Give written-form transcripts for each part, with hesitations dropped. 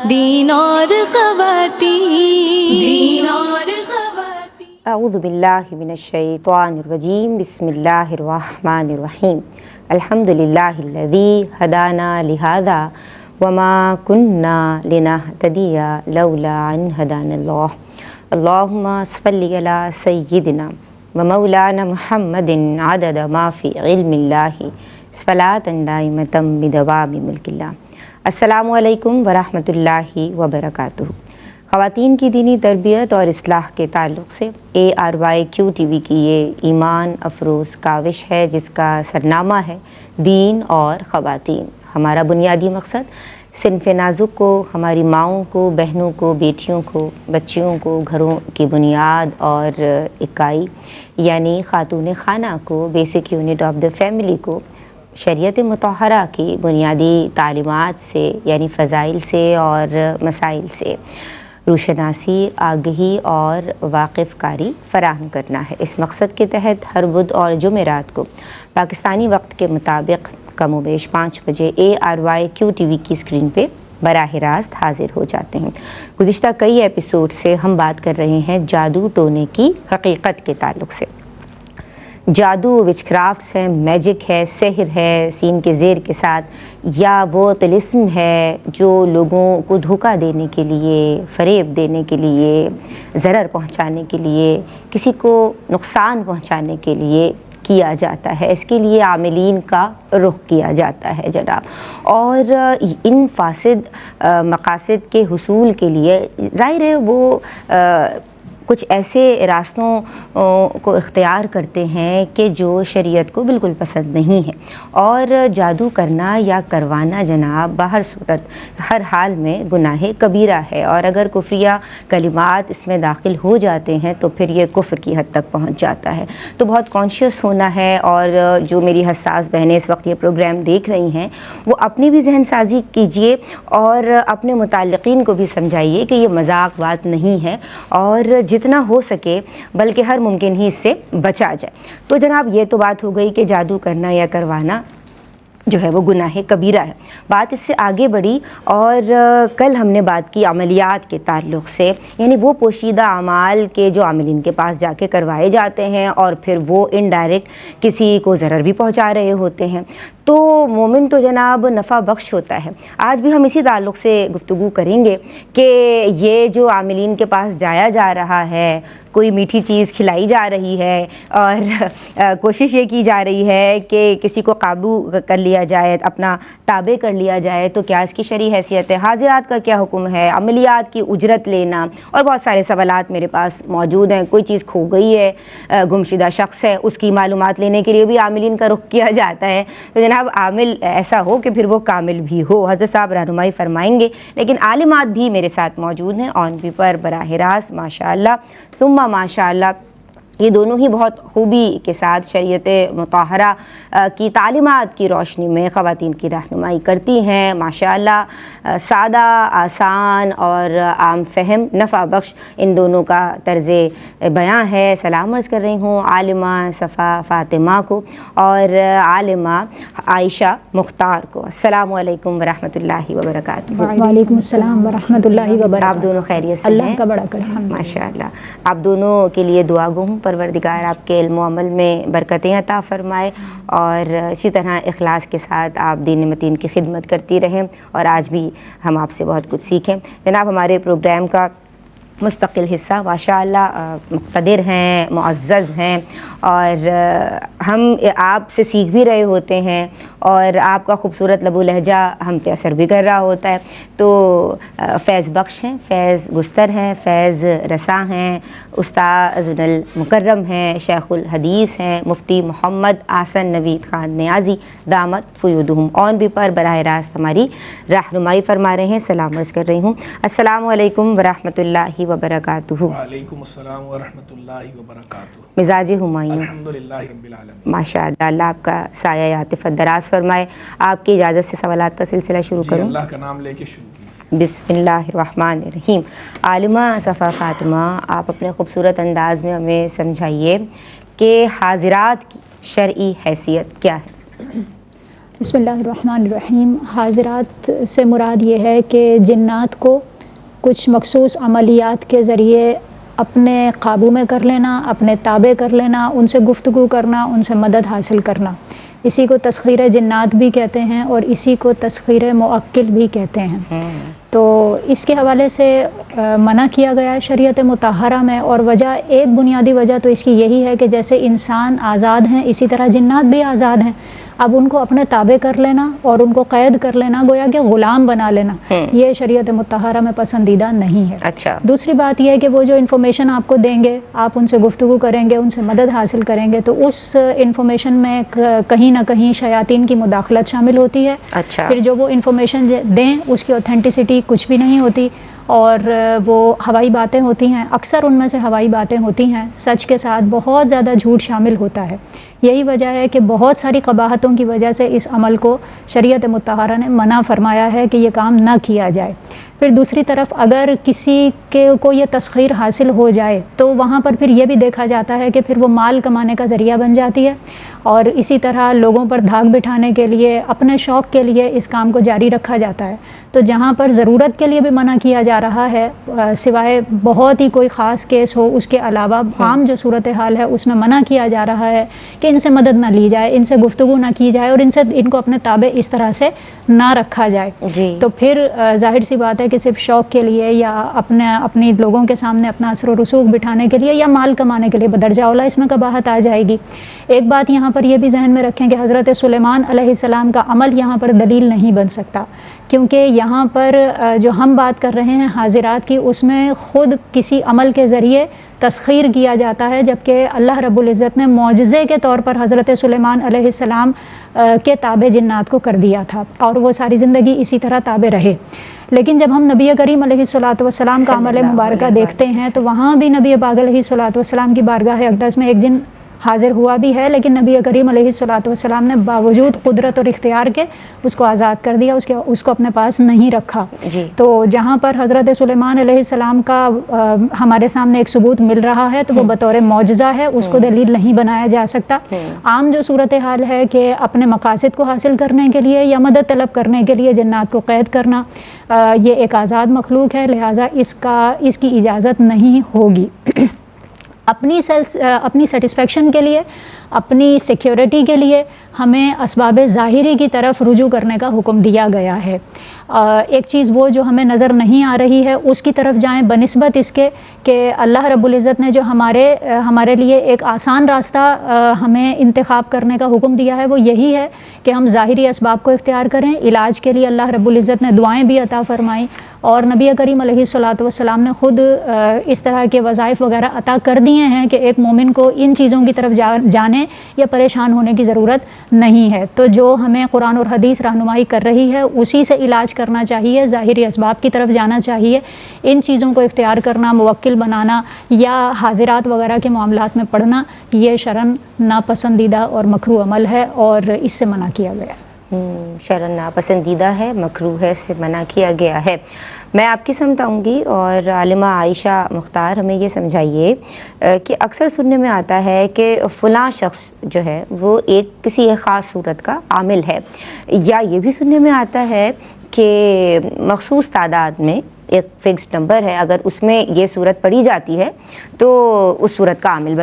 دین اور خواتین اعوذ باللہ من الشیطان الرجیم بسم اللہ الرحمن الرحیم الحمدللہ الذی ہدانا لہذا وما کننا لنہتدی لولا ان ہدانا اللہ اللہم صلی علی سیدنا ومولانا محمد عدد ما فی علم اللہ صلاۃ دائمۃ بدوام ملک اللہ۔ السلام علیکم ورحمۃ اللہ وبرکاتہ۔ خواتین کی دینی تربیت اور اصلاح کے تعلق سے ARYQ TV کی یہ ایمان افروز کاوش ہے جس کا سرنامہ ہے دین اور خواتین۔ ہمارا بنیادی مقصد صنف نازک کو، ہماری ماؤں کو، بہنوں کو، بیٹیوں کو، بچیوں کو، گھروں کی بنیاد اور اکائی یعنی خاتون خانہ کو، basic unit of the family کو شریعت مطہرہ کی بنیادی تعلیمات سے یعنی فضائل سے اور مسائل سے روشناسی، آگہی اور واقف کاری فراہم کرنا ہے۔ اس مقصد کے تحت ہر بدھ اور جمعرات کو پاکستانی وقت کے مطابق کم و بیش 5 بجے ARYQ TV کی اسکرین پہ براہ راست حاضر ہو جاتے ہیں۔ گزشتہ کئی ایپیسوڈ سے ہم بات کر رہے ہیں جادو ٹونے کی حقیقت کے تعلق سے۔ جادو وچ کرافٹس ہیں، میجک ہے، سحر ہے سین کے زیر کے ساتھ، یا وہ طلسم ہے جو لوگوں کو دھوکہ دینے کے لیے، فریب دینے کے لیے، ضرر پہنچانے کے لیے، کسی کو نقصان پہنچانے کے لیے کیا جاتا ہے۔ اس کے لیے عاملین کا رخ کیا جاتا ہے جناب، اور ان فاسد مقاصد کے حصول کے لیے ظاہر ہے وہ کچھ ایسے راستوں کو اختیار کرتے ہیں کہ جو شریعت کو بالکل پسند نہیں ہے، اور جادو کرنا یا کروانا جناب باہر صورت ہر حال میں گناہ کبیرہ ہے، اور اگر کفریہ کلمات اس میں داخل ہو جاتے ہیں تو پھر یہ کفر کی حد تک پہنچ جاتا ہے۔ تو بہت کانشیس ہونا ہے، اور جو میری حساس بہنیں اس وقت یہ پروگرام دیکھ رہی ہیں وہ اپنی بھی ذہن سازی کیجئے اور اپنے متعلقین کو بھی سمجھائیے کہ یہ مذاق بات نہیں ہے، اور جتنا ہو سکے بلکہ ہر ممکن ہی اس سے بچا جائے۔ تو جناب یہ تو بات ہو گئی کہ جادو کرنا یا کروانا جو ہے وہ گناہ کبیرہ ہے۔ بات اس سے آگے بڑھی، اور کل ہم نے بات کی عملیات کے تعلق سے، یعنی وہ پوشیدہ اعمال کے جو عاملین کے پاس جا کے کروائے جاتے ہیں اور پھر وہ انڈائریکٹ کسی کو ضرر بھی پہنچا رہے ہوتے ہیں۔ تو مومن تو جناب نفع بخش ہوتا ہے۔ آج بھی ہم اسی تعلق سے گفتگو کریں گے کہ یہ جو عاملین کے پاس جایا جا رہا ہے، کوئی میٹھی چیز کھلائی جا رہی ہے اور کوشش یہ کی جا رہی ہے کہ کسی کو قابو کر لیا جائے، اپنا تابع کر لیا جائے، تو کیا اس کی شرعی حیثیت ہے؟ حاضرات کا کیا حکم ہے؟ عملیات کی اجرت لینا، اور بہت سارے سوالات میرے پاس موجود ہیں۔ کوئی چیز کھو گئی ہے، گمشدہ شخص ہے، اس کی معلومات لینے کے لیے بھی عاملین کا رخ کیا جاتا ہے۔ تو جناب عامل ایسا ہو کہ پھر وہ کامل بھی ہو، حضرت صاحب رہنمائی فرمائیں گے، لیکن عالمات بھی میرے ساتھ موجود ہیں آن پیپر براہ راست، ماشاءاللہ ثم ماشاءاللہ۔ یہ دونوں ہی بہت خوبی کے ساتھ شریعت مطہرہ کی تعلیمات کی روشنی میں خواتین کی رہنمائی کرتی ہیں، ماشاءاللہ سادہ، آسان اور عام فہم، نفع بخش ان دونوں کا طرز بیاں ہے۔ سلام عرض کر رہی ہوں عالمہ صفا فاطمہ کو اور عالمہ عائشہ مختار کو۔ السلام علیکم ورحمۃ اللہ وبرکاتہ۔ وعلیکم السلام ورحمۃ اللہ وبرکاتہ۔ آپ دونوں خیریت سے اللہ ہیں؟ کا بڑا کرم، ماشاءاللہ۔ آپ دونوں کے لیے دعا گو ہوں، پروردگار آپ کے علم و عمل میں برکتیں عطا فرمائے، اور اسی طرح اخلاص کے ساتھ آپ دین متین کی خدمت کرتی رہیں، اور آج بھی ہم آپ سے بہت کچھ سیکھیں۔ جناب ہمارے پروگرام کا مستقل حصہ ماشاءاللہ مقتدر ہیں، معزز ہیں، اور ہم آپ سے سیکھ بھی رہے ہوتے ہیں، اور آپ کا خوبصورت لب و لہجہ ہم پہ اثر بھی کر رہا ہوتا ہے۔ تو فیض بخش ہیں، فیض گستر ہیں، فیض رساں ہیں، استاذ المکرم ہیں، شیخ الحدیث ہیں، مفتی محمد احسن نوید خان نیازی دامت فیودہم، آن بھی پر براہ راست ہماری رہنمائی فرما رہے ہیں۔ سلام عرض کر رہی ہوں، السلام علیکم ورحمۃ اللہ وبرکاتہ۔ وعلیکم السلام ورحمۃ اللہ وبرکاتہ۔ مزاج ہمایوں الحمدللہ رب العالمین۔ ماشاءاللہ، اللہ آپ کا سایہ عاطفت دراز فرمائے۔ آپ کی اجازت سے سوالات کا سلسلہ شروع کروں؟ اللہ کا نام لے کے شروع کیجیے۔ بسم اللہ الرحمن الرحیم۔ عالمہ صفا فاطمہ، آپ اپنے خوبصورت انداز میں ہمیں سمجھائیے کہ حاضرات کی شرعی حیثیت کیا ہے؟ بسم اللہ الرحمن الرحیم. حاضرات سے مراد یہ ہے کہ جنات کو کچھ مخصوص عملیات کے ذریعے اپنے قابو میں کر لینا، اپنے تابع کر لینا، ان سے گفتگو کرنا، ان سے مدد حاصل کرنا. اسی کو تسخیر جنات بھی کہتے ہیں اور اسی کو تسخیر موکل بھی کہتے ہیں. تو اس کے حوالے سے منع کیا گیا ہے شریعت مطہرہ میں، اور وجہ ایک بنیادی وجہ تو اس کی یہی ہے کہ جیسے انسان آزاد ہیں اسی طرح جنات بھی آزاد ہیں. اب ان کو اپنے تابع کر لینا اور ان کو قید کر لینا، گویا کہ غلام بنا لینا، یہ شریعت مطہرہ میں پسندیدہ نہیں ہے. اچھا. دوسری بات یہ ہے کہ وہ جو انفارمیشن آپ کو دیں گے، آپ ان سے گفتگو کریں گے، ان سے مدد حاصل کریں گے، تو اس انفارمیشن میں کہیں نہ کہیں شیاطین کی مداخلت شامل ہوتی ہے. اچھا. پھر جو وہ انفارمیشن دیں اس کی اوتھینٹسٹی کچھ بھی نہیں ہوتی، اور وہ ہوائی باتیں ہوتی ہیں. اکثر ان میں سے ہوائی باتیں ہوتی ہیں، سچ کے ساتھ بہت زیادہ جھوٹ شامل ہوتا ہے. یہی وجہ ہے کہ بہت ساری قباحتوں کی وجہ سے اس عمل کو شریعت مطہرہ نے منع فرمایا ہے کہ یہ کام نہ کیا جائے. پھر دوسری طرف اگر کسی کو یہ تسخیر حاصل ہو جائے تو وہاں پر پھر یہ بھی دیکھا جاتا ہے کہ پھر وہ مال کمانے کا ذریعہ بن جاتی ہے، اور اسی طرح لوگوں پر دھاک بٹھانے کے لیے، اپنے شوق کے لیے اس کام کو جاری رکھا جاتا ہے. تو جہاں پر ضرورت کے لیے بھی منع کیا جا رہا ہے، سوائے بہت ہی کوئی خاص کیس ہو، اس کے علاوہ عام جو صورتحال ہے اس میں منع کیا جا رہا ہے کہ ان سے مدد نہ لی جائے، ان سے گفتگو نہ کی جائے، اور ان کو اپنے تابع اس طرح سے نہ رکھا جائے. تو پھر ظاہر سی بات ہے کہ صرف شوق کے لیے یا اپنی لوگوں کے سامنے اپنا اثر و رسوخ بٹھانے کے لیے یا مال کمانے کے لیے بدرجہ اولا اس میں قباحت آ جائے گی. ایک بات یہاں پر یہ بھی ذہن میں رکھیں کہ حضرت سلیمان علیہ السلام کا عمل یہاں پر دلیل نہیں بن سکتا، کیونکہ یہاں پر جو ہم بات کر رہے ہیں حاضرات کی، اس میں خود کسی عمل کے ذریعے تسخیر کیا جاتا ہے، جبکہ اللہ رب العزت نے معجزے کے طور پر حضرت سلیمان علیہ السلام کے تابع جنات کو کر دیا تھا، اور وہ ساری زندگی اسی طرح تابع رہے. لیکن جب ہم نبی کریم علیہ الصلوۃ والسلام کا عمل مبارکہ دیکھتے ہیں تو وہاں بھی نبی پاک علیہ الصلوۃ والسلام کی بارگاہ اقدس میں ایک جن حاضر ہوا بھی ہے، لیکن نبی کریم علیہ الصلوۃ والسلام نے باوجود قدرت اور اختیار کے اس کو آزاد کر دیا، اس کو اپنے پاس نہیں رکھا. تو جہاں پر حضرت سلیمان علیہ السلام کا ہمارے سامنے ایک ثبوت مل رہا ہے تو وہ بطور معجزہ ہے، اس کو دلیل نہیں بنایا جا سکتا. عام جو صورتحال ہے کہ اپنے مقاصد کو حاصل کرنے کے لیے یا مدد طلب کرنے کے لیے جنات کو قید کرنا، یہ ایک آزاد مخلوق ہے، لہٰذا اس کی اجازت نہیں ہوگی. اپنی سیٹسفیکشن کے لیے، اپنی سیکیورٹی کے لیے ہمیں اسباب ظاہری کی طرف رجوع کرنے کا حکم دیا گیا ہے. ایک چیز وہ جو ہمیں نظر نہیں آ رہی ہے اس کی طرف جائیں، بنسبت اس کے کہ اللہ رب العزت نے جو ہمارے لیے ایک آسان راستہ ہمیں انتخاب کرنے کا حکم دیا ہے وہ یہی ہے کہ ہم ظاہری اسباب کو اختیار کریں. علاج کے لیے اللہ رب العزت نے دعائیں بھی عطا فرمائیں، اور نبی کریم علیہ الصلوۃ والسلام نے خود اس طرح کے وظائف وغیرہ عطا کر دیے ہیں کہ ایک مومن کو ان چیزوں کی طرف جانے یا پریشان ہونے کی ضرورت نہیں ہے. تو جو ہمیں قرآن اور حدیث رہنمائی کر رہی ہے اسی سے علاج کرنا چاہیے، ظاہری اسباب کی طرف جانا چاہیے. ان چیزوں کو اختیار کرنا، موکل بنانا یا حاضرات وغیرہ کے معاملات میں پڑھنا، یہ شرعاً ناپسندیدہ اور مکروہ عمل ہے اور اس سے منع کیا گیا ہے. شرعاً ناپسندیدہ ہے، مکروہ ہے، سے منع کیا گیا ہے. میں آپ کی سمجھ آؤں گی، اور عالمہ عائشہ مختار ہمیں یہ سمجھائیے کہ اکثر سننے میں آتا ہے کہ فلاں شخص جو ہے وہ کسی ایک خاص صورت کا عامل ہے، یا یہ بھی سننے میں آتا ہے کہ مخصوص تعداد میں ایک فکس نمبر ہے، اگر اس میں یہ صورت پڑھی جاتی ہے تو اس صورت کا عامل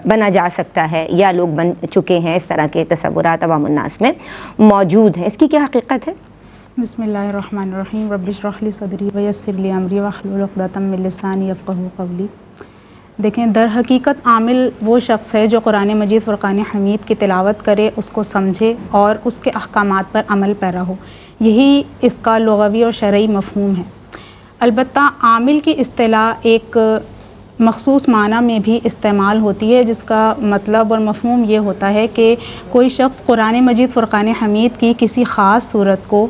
بنا جا سکتا ہے، یا لوگ بن چکے ہیں. اس طرح کے تصورات عوام الناس میں موجود ہیں. اس کی کیا حقیقت ہے؟ بسم اللہ الرحمن الرحیم. رب اشرح لی صدری ویسر لی امری واحلل عقدۃ من لسانی یفقہوا قولی. دیکھیں، در حقیقت عامل وہ شخص ہے جو قرآن مجید فرقان حمید کی تلاوت کرے، اس کو سمجھے اور اس کے احکامات پر عمل پیرا ہو. یہی اس کا لغوی اور شرعی مفہوم ہے. البتہ عامل کی اصطلاح ایک مخصوص معنی میں بھی استعمال ہوتی ہے، جس کا مطلب اور مفہوم یہ ہوتا ہے کہ کوئی شخص قرآن مجید فرقان حمید کی کسی خاص صورت کو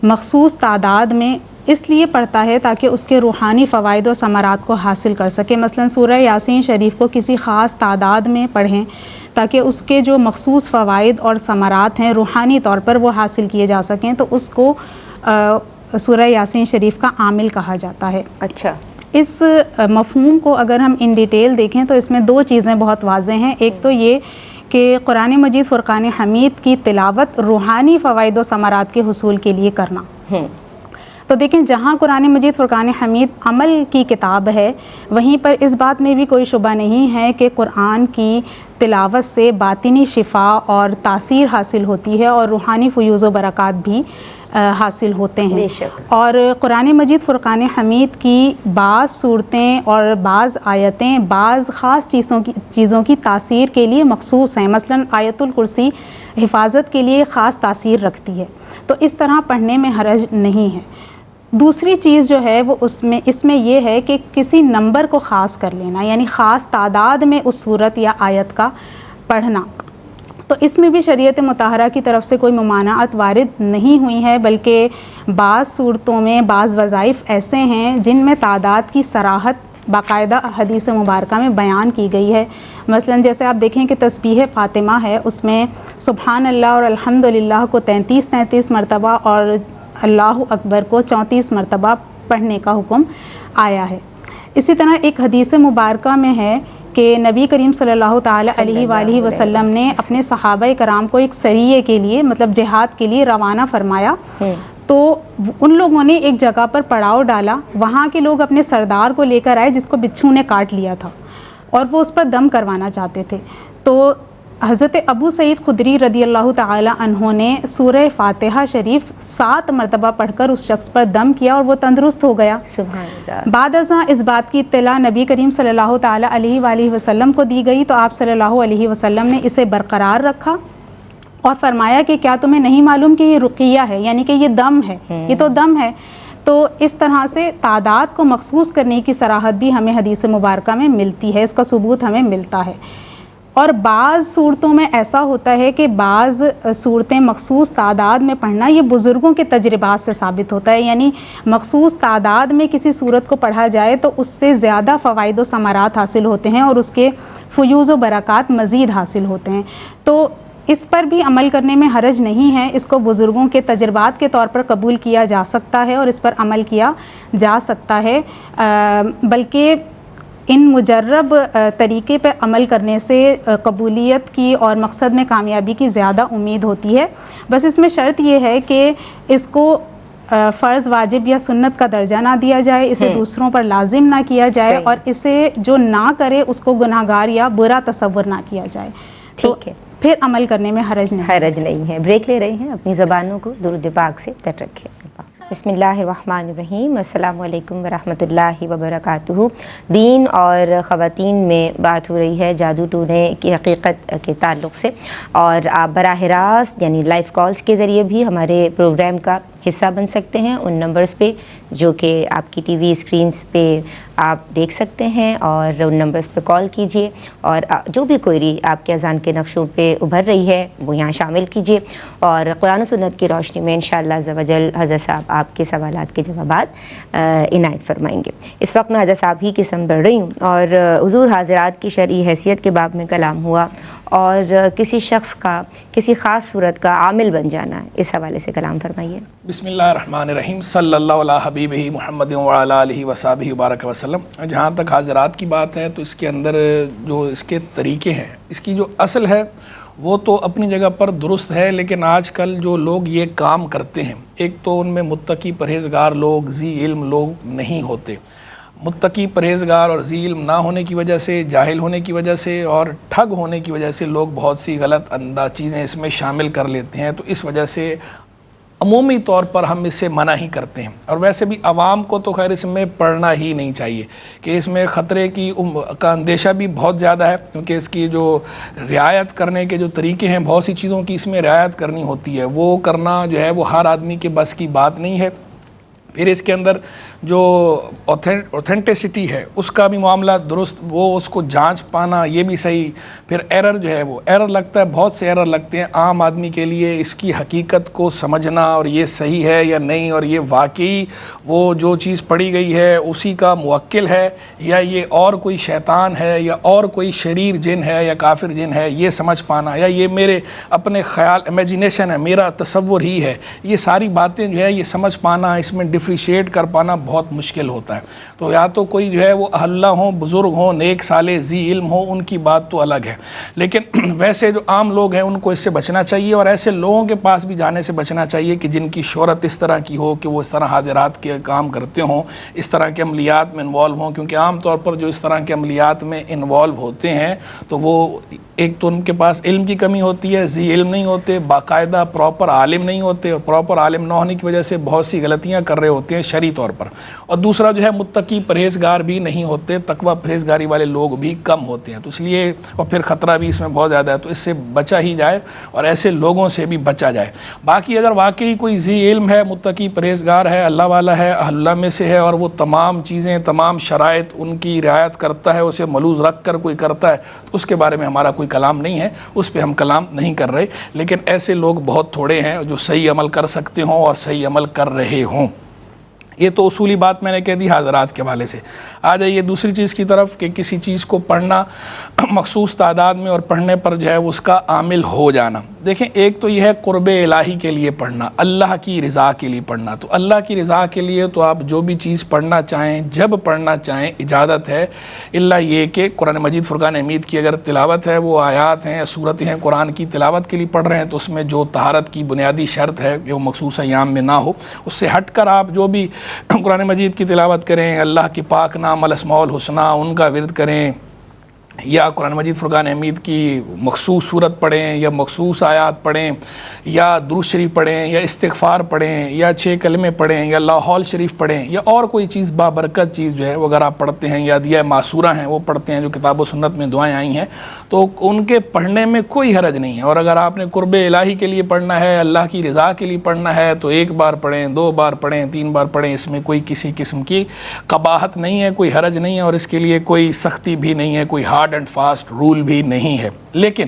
مخصوص تعداد میں اس لیے پڑھتا ہے تاکہ اس کے روحانی فوائد و ثمرات کو حاصل کر سکے. مثلا سورہ یاسین شریف کو کسی خاص تعداد میں پڑھیں تاکہ اس کے جو مخصوص فوائد اور ثمرات ہیں روحانی طور پر وہ حاصل کیے جا سکیں، تو اس کو سورہ یاسین شریف کا عامل کہا جاتا ہے. اچھا. اس مفہوم کو اگر ہم ان ڈیٹیل دیکھیں تو اس میں دو چیزیں بہت واضح ہیں. ایک تو یہ کہ قرآن مجید فرقان حمید کی تلاوت روحانی فوائد و ثمرات کے حصول کے لیے کرنا. تو دیکھیں جہاں قرآن مجید فرقان حمید عمل کی کتاب ہے وہیں پر اس بات میں بھی کوئی شبہ نہیں ہے کہ قرآن کی تلاوت سے باطنی شفا اور تاثیر حاصل ہوتی ہے اور روحانی فیوز و برکات بھی حاصل ہوتے ہیں. اور قرآن مجید فرقان حمید کی بعض صورتیں اور بعض آیتیں بعض خاص چیزوں کی تاثیر کے لیے مخصوص ہیں. مثلا آیت الکرسی حفاظت کے لیے خاص تاثیر رکھتی ہے، تو اس طرح پڑھنے میں حرج نہیں ہے. دوسری چیز جو ہے وہ اس میں یہ ہے کہ کسی نمبر کو خاص کر لینا، یعنی خاص تعداد میں اس صورت یا آیت کا پڑھنا. تو اس میں بھی شریعت مطہرہ کی طرف سے کوئی ممانعت وارد نہیں ہوئی ہے، بلکہ بعض صورتوں میں بعض وظائف ایسے ہیں جن میں تعداد کی صراحت باقاعدہ حدیث مبارکہ میں بیان کی گئی ہے. مثلا جیسے آپ دیکھیں کہ تسبیح فاطمہ ہے، اس میں سبحان اللہ اور الحمدللہ کو 33 مرتبہ اور اللہ اکبر کو 34 مرتبہ پڑھنے کا حکم آیا ہے. اسی طرح ایک حدیث مبارکہ میں ہے کہ نبی کریم صلی اللہ تعالی علیہ وآلہ وسلم نے اپنے صحابہ کرام کو ایک سریے کے لیے مطلب جہاد کے لیے روانہ فرمایا. تو ان لوگوں نے ایک جگہ پر پڑاؤ ڈالا، وہاں کے لوگ اپنے سردار کو لے کر آئے جس کو بچھو نے کاٹ لیا تھا اور وہ اس پر دم کروانا چاہتے تھے. تو حضرت ابو سعید خدری رضی اللہ تعالی عنہ نے سورہ فاتحہ شریف 7 مرتبہ پڑھ کر اس شخص پر دم کیا اور وہ تندرست ہو گیا. سبحان اللہ. بعد ازاں اس بات کی اطلاع نبی کریم صلی اللہ تعالی علیہ وآلہ وسلم کو دی گئی تو آپ صلی اللہ علیہ وسلم نے اسے برقرار رکھا اور فرمایا کہ کیا تمہیں نہیں معلوم کہ یہ رقیہ ہے، یعنی کہ یہ دم ہے، یہ تو دم ہے. تو اس طرح سے تعداد کو مخصوص کرنے کی صراحت بھی ہمیں حدیث مبارکہ میں ملتی ہے، اس کا ثبوت ہمیں ملتا ہے. اور بعض صورتوں میں ایسا ہوتا ہے کہ بعض صورتیں مخصوص تعداد میں پڑھنا یہ بزرگوں کے تجربات سے ثابت ہوتا ہے، یعنی مخصوص تعداد میں کسی صورت کو پڑھا جائے تو اس سے زیادہ فوائد و ثمرات حاصل ہوتے ہیں اور اس کے فیوز و برکات مزید حاصل ہوتے ہیں. تو اس پر بھی عمل کرنے میں حرج نہیں ہے، اس کو بزرگوں کے تجربات کے طور پر قبول کیا جا سکتا ہے اور اس پر عمل کیا جا سکتا ہے. بلکہ ان مجرب طریقے پہ عمل کرنے سے قبولیت کی اور مقصد میں کامیابی کی زیادہ امید ہوتی ہے. بس اس میں شرط یہ ہے کہ اس کو فرض، واجب یا سنت کا درجہ نہ دیا جائے، اسے دوسروں پر لازم نہ کیا جائے اور اسے جو نہ کرے اس کو گناہگار یا برا تصور نہ کیا جائے. ٹھیک ہے، پھر عمل کرنے میں حرج نہیں ہے. بریک لے رہے ہیں، اپنی زبانوں کو درود پاک سے تر رکھیں. بسم اللہ الرحمن الرحیم. السلام علیکم ورحمۃ اللہ وبرکاتہ. دین اور خواتین میں بات ہو رہی ہے جادو ٹونے کی حقیقت کے تعلق سے، اور آپ براہ راست یعنی لائیو کالز کے ذریعے بھی ہمارے پروگرام کا حصہ بن سکتے ہیں ان نمبرز پہ جو کہ آپ کی ٹی وی اسکرینز پہ آپ دیکھ سکتے ہیں، اور ان نمبرز پہ کال کیجئے اور جو بھی کوئری آپ کے اذان کے نقشوں پہ ابھر رہی ہے وہ یہاں شامل کیجئے، اور قرآن و سنت کی روشنی میں انشاءاللہ عز و جل حضرت صاحب آپ کے سوالات کے جوابات عنایت فرمائیں گے. اس وقت میں حضرت صاحب ہی کی سن پڑھ رہی ہوں، اور حضور حاضرات کی شرعی حیثیت کے باب میں کلام ہوا اور کسی شخص کا کسی خاص صورت کا عامل بن جانا ہے، اس حوالے سے کلام فرمائیے. بسم اللہ الرحمن الرحیم. صلی اللہ علیہ حبیبہ محمد وعلی آلہ وصحبہ وبارک وسلم. جہاں تک حاضرات کی بات ہے تو اس کے اندر جو اس کے طریقے ہیں، اس کی جو اصل ہے وہ تو اپنی جگہ پر درست ہے، لیکن آج کل جو لوگ یہ کام کرتے ہیں، ایک تو ان میں متقی پرہیزگار لوگ، ذی علم لوگ نہیں ہوتے. متقی پرہیزگار اور ذی علم نہ ہونے کی وجہ سے، جاہل ہونے کی وجہ سے اور ٹھگ ہونے کی وجہ سے لوگ بہت سی غلط چیزیں اس میں شامل کر لیتے ہیں. تو اس وجہ سے عمومی طور پر ہم اس سے منع ہی کرتے ہیں. اور ویسے بھی عوام کو تو خیر اس میں پڑھنا ہی نہیں چاہیے کہ اس میں خطرے کی کا اندیشہ بھی بہت زیادہ ہے، کیونکہ اس کی جو رعایت کرنے کے جو طریقے ہیں، بہت سی چیزوں کی اس میں رعایت کرنی ہوتی ہے، وہ کرنا جو ہے وہ ہر آدمی کے بس کی بات نہیں ہے. پھر اس کے اندر جو اوتھینٹسٹی ہے اس کا بھی معاملہ درست، وہ اس کو جانچ پانا یہ بھی صحیح. پھر ایرر جو ہے وہ ایرر لگتا ہے، بہت سے ایرر لگتے ہیں عام آدمی کے لیے. اس کی حقیقت کو سمجھنا اور یہ صحیح ہے یا نہیں، اور یہ واقعی وہ جو چیز پڑھی گئی ہے اسی کا موکل ہے یا یہ اور کوئی شیطان ہے یا اور کوئی شریر جن ہے یا کافر جن ہے، یہ سمجھ پانا، یا یہ میرے اپنے خیال امیجینیشن ہے، میرا تصور ہی ہے، یہ ساری باتیں جو ہے یہ سمجھ پانا، اس میں ڈیفریشیٹ کر پانا بہت مشکل ہوتا ہے. تو یا تو کوئی جو ہے وہ اہل اللہ ہوں, بزرگ ہوں, نیک صالح ذی علم ہوں, ان کی بات تو الگ ہے, لیکن ویسے جو عام لوگ ہیں ان کو اس سے بچنا چاہیے, اور ایسے لوگوں کے پاس بھی جانے سے بچنا چاہیے کہ جن کی شہرت اس طرح کی ہو کہ وہ اس طرح حاضرات کے کام کرتے ہوں, اس طرح کے عملیات میں انوالو ہوں, کیونکہ عام طور پر جو اس طرح کے عملیات میں انوالو ہوتے ہیں تو وہ ایک تو ان کے پاس علم کی کمی ہوتی ہے, ذی علم نہیں ہوتے, باقاعدہ پراپر عالم نہیں ہوتے, اور پراپر عالم نہ ہونے کی وجہ سے بہت سی غلطیاں کر رہے ہوتے ہیں شرعی طور پر, اور دوسرا جو ہے متقی پرہیزگار بھی نہیں ہوتے, تقوی پرہیزگاری والے لوگ بھی کم ہوتے ہیں. تو اس لیے اور پھر خطرہ بھی اس میں بہت زیادہ ہے, تو اس سے بچا ہی جائے اور ایسے لوگوں سے بھی بچا جائے. باقی اگر واقعی کوئی ذی علم ہے, متقی پرہیزگار ہے, اللہ والا ہے, اہل اللہ میں سے ہے, اور وہ تمام چیزیں تمام شرائط ان کی رعایت کرتا ہے, اسے ملوز رکھ کر کوئی کرتا ہے, تو اس کے بارے میں ہمارا کوئی کلام نہیں ہے, اس پہ ہم کلام نہیں کر رہے. لیکن ایسے لوگ بہت تھوڑے ہیں جو صحیح عمل کر سکتے ہوں اور صحیح عمل کر رہے ہوں. یہ تو اصولی بات میں نے کہہ دی حاضرات کے حوالے سے. آ جائیے دوسری چیز کی طرف کہ کسی چیز کو پڑھنا مخصوص تعداد میں اور پڑھنے پر جو ہے اس کا عامل ہو جانا. دیکھیں ایک تو یہ ہے قرب الہی کے لیے پڑھنا, اللہ کی رضا کے لیے پڑھنا. تو اللہ کی رضا کے لیے تو آپ جو بھی چیز پڑھنا چاہیں جب پڑھنا چاہیں اجازت ہے, الا یہ کہ قرآن مجید فرقان حمید کی اگر تلاوت ہے, وہ آیات ہیں صورتیں ہیں قرآن کی تلاوت کے لیے پڑھ رہے ہیں, تو اس میں جو طہارت کی بنیادی شرط ہے کہ وہ مخصوص ایام میں نہ ہو, اس سے ہٹ کر آپ جو بھی قرآن مجید کی تلاوت کریں, اللہ کی پاک نام الاسماء الحسنی ان کا ورد کریں, یا قرآن مجید فرقان حمید کی مخصوص صورت پڑھیں, یا مخصوص آیات پڑھیں, یا درود شریف پڑھیں, یا استغفار پڑھیں, یا 6 کلمے پڑھیں, یا لاحول شریف پڑھیں, یا اور کوئی چیز بابرکت چیز جو ہے وہ اگر آپ پڑھتے ہیں, یا دیا معصورہ ہیں وہ پڑھتے ہیں جو کتاب و سنت میں دعائیں آئی ہیں, تو ان کے پڑھنے میں کوئی حرج نہیں ہے. اور اگر آپ نے قرب الہی کے لیے پڑھنا ہے, اللہ کی رضا کے لیے پڑھنا ہے, تو 1 بار پڑھیں, 2 بار پڑھیں, 3 بار پڑھیں, اس میں کوئی کسی قسم کی قباحت نہیں ہے, کوئی حرج نہیں ہے, اور اس کے لیے کوئی سختی بھی نہیں ہے, کوئی ہارڈ اینڈ فاسٹ رول بھی نہیں ہے. لیکن